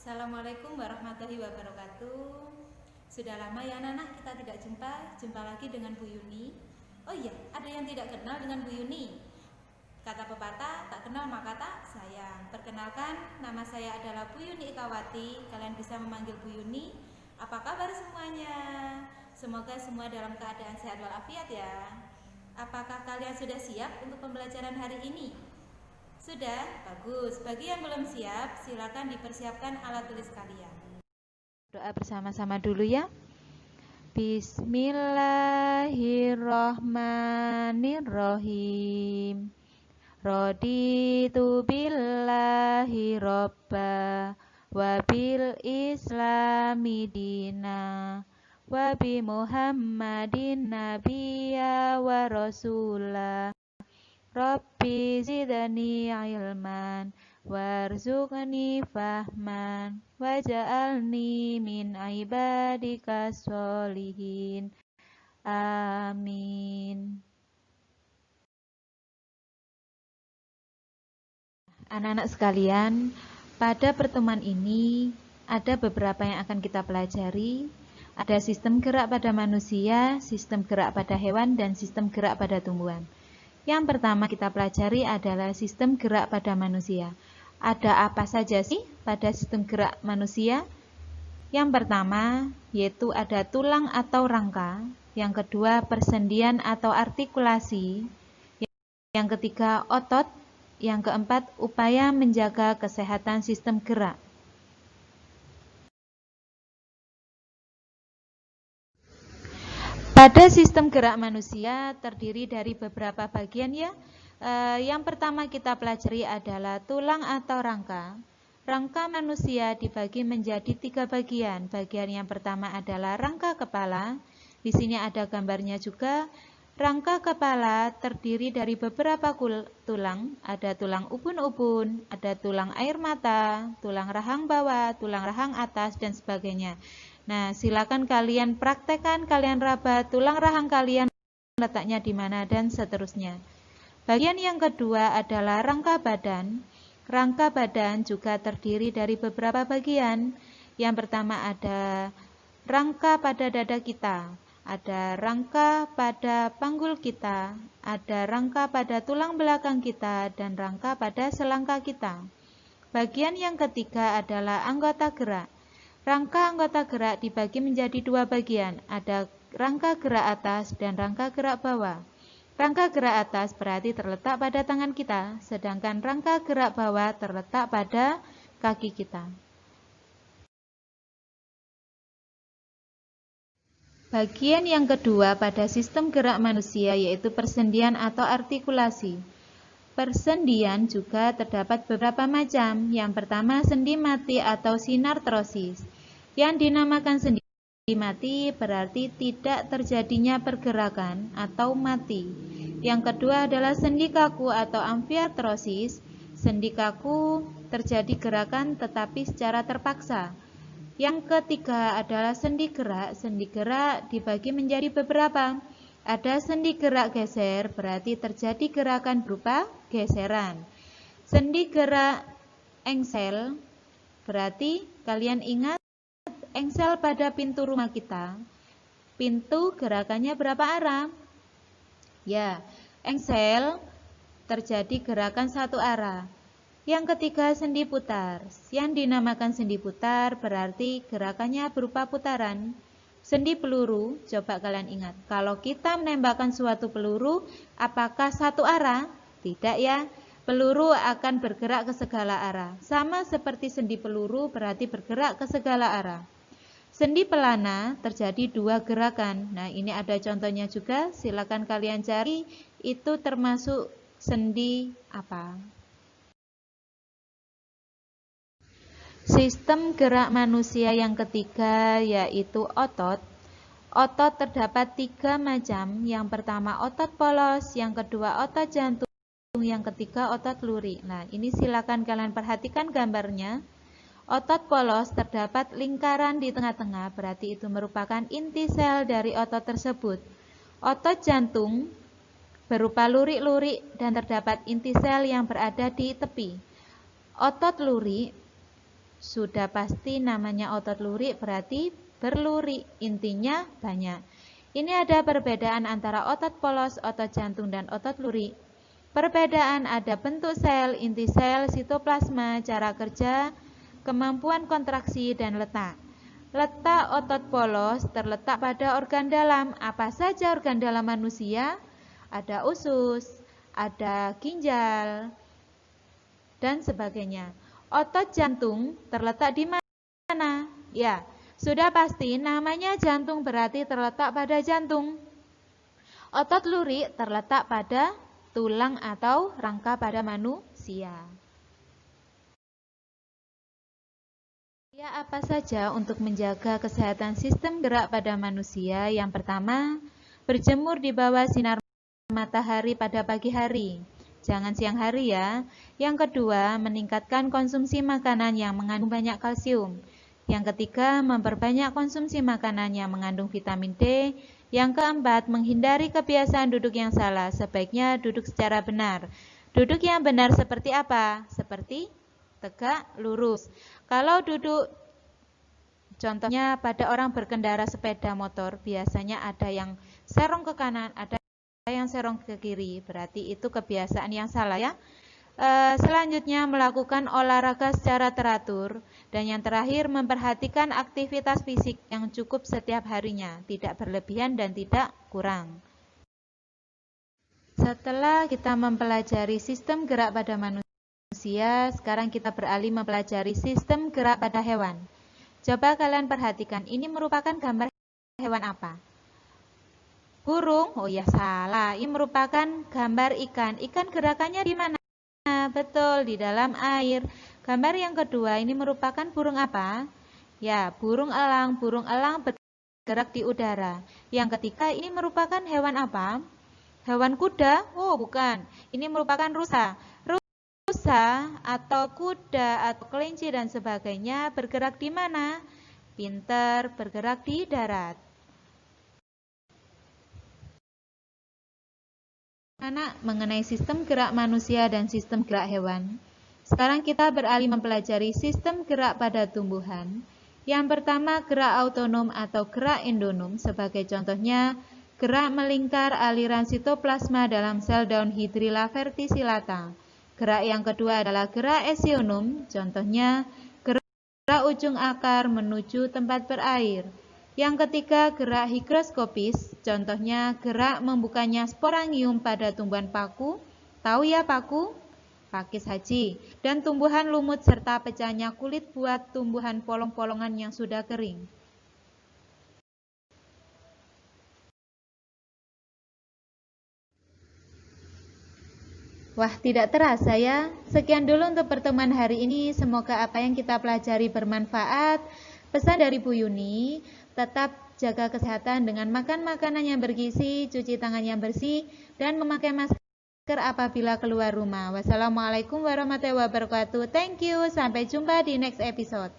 Assalamualaikum warahmatullahi wabarakatuh. Sudah lama ya Nana kita tidak jumpa lagi dengan Bu Yuni. Oh iya, ada yang tidak kenal dengan Bu Yuni. Kata pepatah, tak kenal maka tak sayang. Perkenalkan, nama saya adalah Bu Yuni Ikawati. Kalian bisa memanggil Bu Yuni. Apa kabar semuanya? Semoga semua dalam keadaan sehat walafiat ya. Apakah kalian sudah siap untuk pembelajaran hari ini? Sudah? Bagus. Bagi yang belum siap, silakan dipersiapkan alat tulis kalian. Doa bersama-sama dulu ya. Bismillahirrohmanirrohim. Raditu billahi robba wa bil islami dina wa bi muhammadin nabiyya wa rasulah. Rabbi zidni ilman warzuqni fahman waj'alni min ibadikas sholihin. Amin. Anak-anak sekalian, pada pertemuan ini ada beberapa yang akan kita pelajari. Ada sistem gerak pada manusia, sistem gerak pada hewan, dan sistem gerak pada tumbuhan. Yang pertama kita pelajari adalah sistem gerak pada manusia. Ada apa saja sih pada sistem gerak manusia? Yang pertama yaitu ada tulang atau rangka. Yang kedua persendian atau artikulasi. Yang ketiga otot. Yang keempat upaya menjaga kesehatan sistem gerak. Pada sistem gerak manusia terdiri dari beberapa bagian ya. Yang pertama kita pelajari adalah tulang atau rangka. Rangka manusia dibagi menjadi 3 bagian. Bagian yang pertama adalah rangka kepala. Di sini ada gambarnya juga. Rangka kepala terdiri dari beberapa tulang. Ada tulang ubun-ubun, ada tulang air mata, tulang rahang bawah, tulang rahang atas, dan sebagainya. Nah, silakan kalian praktekkan, kalian raba tulang rahang kalian letaknya di mana dan seterusnya. Bagian yang kedua adalah rangka badan. Rangka badan juga terdiri dari beberapa bagian. Yang pertama ada rangka pada dada kita, ada rangka pada panggul kita, ada rangka pada tulang belakang kita, dan rangka pada selangka kita. Bagian yang ketiga adalah anggota gerak. Rangka anggota gerak dibagi menjadi 2 bagian, ada rangka gerak atas dan rangka gerak bawah. Rangka gerak atas berarti terletak pada tangan kita, sedangkan rangka gerak bawah terletak pada kaki kita. Bagian yang kedua pada sistem gerak manusia yaitu persendian atau artikulasi. Persendian juga terdapat beberapa macam. Yang pertama sendi mati atau sinartrosis. Yang dinamakan sendi mati berarti tidak terjadinya pergerakan atau mati. Yang kedua adalah sendi kaku atau amfiartrosis. Sendi kaku terjadi gerakan tetapi secara terpaksa. Yang ketiga adalah sendi gerak. Sendi gerak dibagi menjadi beberapa. Ada sendi gerak geser, berarti terjadi gerakan berupa geseran. Sendi gerak engsel, berarti kalian ingat engsel pada pintu rumah kita. Pintu gerakannya berapa arah? Ya, engsel terjadi gerakan satu arah. Yang ketiga sendi putar. Yang dinamakan sendi putar berarti gerakannya berupa putaran. Sendi peluru, coba kalian ingat, kalau kita menembakkan suatu peluru, apakah satu arah? Tidak ya, peluru akan bergerak ke segala arah. Sama seperti sendi peluru berarti bergerak ke segala arah. Sendi pelana terjadi 2 gerakan. Nah, ini ada contohnya juga, silakan kalian cari, itu termasuk sendi apa? Sistem gerak manusia yang ketiga yaitu otot. Otot terdapat 3 macam. Yang pertama otot polos, yang kedua otot jantung, yang ketiga otot luri. Nah, ini silakan kalian perhatikan gambarnya. Otot polos terdapat lingkaran di tengah-tengah, berarti itu merupakan inti sel dari otot tersebut. Otot jantung berupa lurik-lurik dan terdapat inti sel yang berada di tepi. Otot lurik Sudah pasti namanya otot lurik berarti berlurik, intinya banyak. Ini ada perbedaan antara otot polos, otot jantung, dan otot lurik. Perbedaan ada bentuk sel, inti sel, sitoplasma, cara kerja, kemampuan kontraksi, dan letak. Letak otot polos terletak pada organ dalam. Apa saja organ dalam manusia? Ada usus, ada ginjal, dan sebagainya. Otot jantung terletak di mana? Ya, sudah pasti namanya jantung berarti terletak pada jantung. Otot lurik terletak pada tulang atau rangka pada manusia. Ya, apa saja untuk menjaga kesehatan sistem gerak pada manusia? Yang pertama, berjemur di bawah sinar matahari pada pagi hari. Jangan siang hari ya. Yang kedua, meningkatkan konsumsi makanan yang mengandung banyak kalsium. Yang ketiga, memperbanyak konsumsi makanan yang mengandung vitamin D. Yang keempat, menghindari kebiasaan duduk yang salah. Sebaiknya duduk secara benar. Duduk yang benar seperti apa? Seperti tegak lurus. Kalau duduk, contohnya pada orang berkendara sepeda motor, biasanya ada yang serong ke kanan, ada yang serong ke kiri, berarti itu kebiasaan yang salah ya. Selanjutnya melakukan olahraga secara teratur, dan yang terakhir memperhatikan aktivitas fisik yang cukup setiap harinya, tidak berlebihan dan tidak kurang. Setelah kita mempelajari sistem gerak pada manusia, sekarang kita beralih mempelajari sistem gerak pada hewan. Coba kalian perhatikan, ini merupakan gambar hewan apa? Burung? Oh ya salah, ini merupakan gambar ikan. Ikan gerakannya di mana? Betul, di dalam air. Gambar yang kedua, ini merupakan burung apa? Ya, burung elang. Burung elang bergerak di udara. Yang ketiga, ini merupakan hewan apa? Hewan kuda? Oh bukan, ini merupakan rusa. Rusa atau kuda atau kelinci dan sebagainya bergerak di mana? Pintar, bergerak di darat. Anak mengenai sistem gerak manusia dan sistem gerak hewan. Sekarang kita beralih mempelajari sistem gerak pada tumbuhan. Yang pertama, gerak autonom atau gerak endonom. Sebagai contohnya, gerak melingkar aliran sitoplasma dalam sel daun Hydrilla verticillata. Gerak yang kedua adalah gerak esionom. Contohnya, gerak ujung akar menuju tempat berair. Yang ketiga, gerak higroskopis, contohnya gerak membukanya sporangium pada tumbuhan paku. Tahu ya paku? Pakis haji. Dan tumbuhan lumut serta pecahnya kulit buat tumbuhan polong-polongan yang sudah kering. Wah, tidak terasa ya. Sekian dulu untuk pertemuan hari ini. Semoga apa yang kita pelajari bermanfaat. Pesan dari Bu Yuni, tetap jaga kesehatan dengan makan makanan yang bergizi, cuci tangan yang bersih, dan memakai masker apabila keluar rumah. Wassalamualaikum warahmatullahi wabarakatuh. Thank you. Sampai jumpa di next episode.